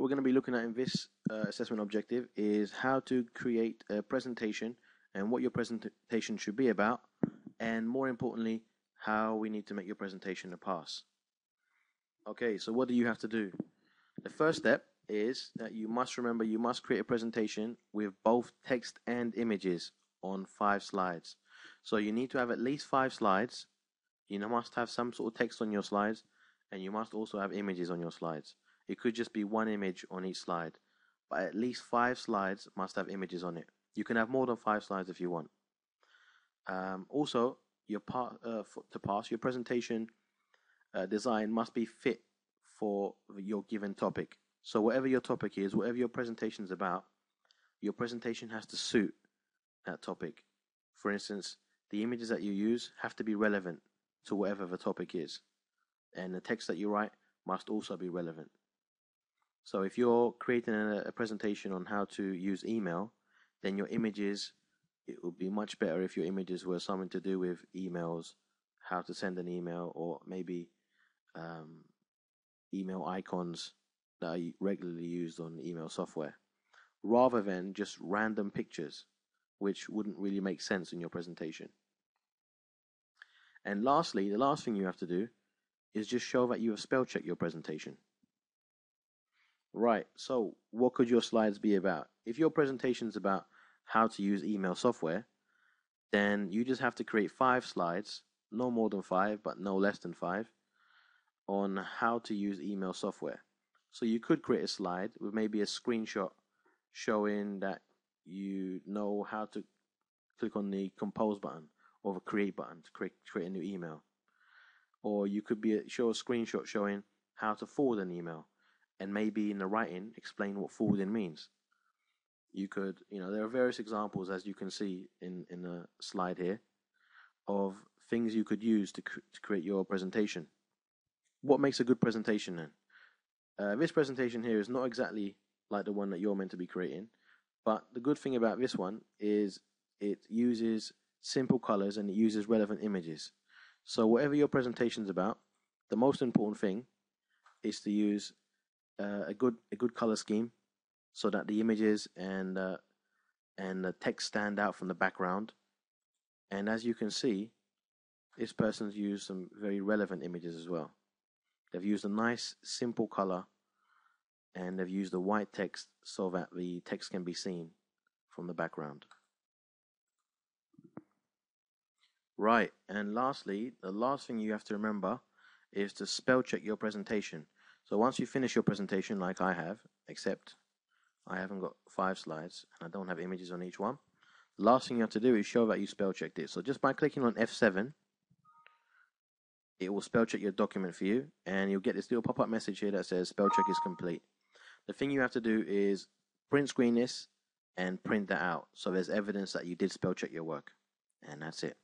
we're going to be looking at in this assessment objective is how to create a presentation and what your presentation should be about, and more importantly, how we need to make your presentation a pass. Okay, so what do you have to do? The first step is that you must remember you must create a presentation with both text and images on 5 slides. So you need to have at least 5 slides. You must have some sort of text on your slides, and you must also have images on your slides. It could just be one image on each slide, but at least 5 slides must have images on it. You can have more than 5 slides if you want. Also, to pass, your presentation design must be fit for your given topic. So whatever your topic is, whatever your presentation is about, your presentation has to suit that topic. For instance, the images that you use have to be relevant to whatever the topic is, and the text that you write must also be relevant. So if you're creating a presentation on how to use email, then your images, it would be much better if your images were something to do with emails, how to send an email, or maybe email icons that are regularly used on email software, rather than just random pictures, which wouldn't really make sense in your presentation. And lastly, the last thing you have to do is just show that you have spell checked your presentation. Right, so what could your slides be about? If your presentation is about how to use email software, then you just have to create 5 slides, no more than 5, but no less than 5, on how to use email software. So you could create a slide with maybe a screenshot showing that you know how to click on the compose button or the create button to create a new email. Or you could show a screenshot showing how to forward an email, and maybe in the writing explain what forwarding means. You could, there are various examples, as you can see in the slide here, of things you could use to create your presentation. What makes a good presentation then? This presentation here is not exactly like the one that you're meant to be creating, but the good thing about this one is it uses simple colors and it uses relevant images. So whatever your presentation is about, the most important thing is to use a good color scheme, so that the images and the text stand out from the background. And as you can see, this person's used some very relevant images as well. They've used a nice simple color, and they've used the white text so that the text can be seen from the background. Right, and lastly, the last thing you have to remember is to spell check your presentation. So once you finish your presentation, like I have, except I haven't got 5 slides and I don't have images on each one, the last thing you have to do is show that you spell checked it. So just by clicking on F7, it will spell check your document for you, and you'll get this little pop-up message here that says spell check is complete. The thing you have to do is print screen this and print that out, so there's evidence that you did spell check your work, and that's it.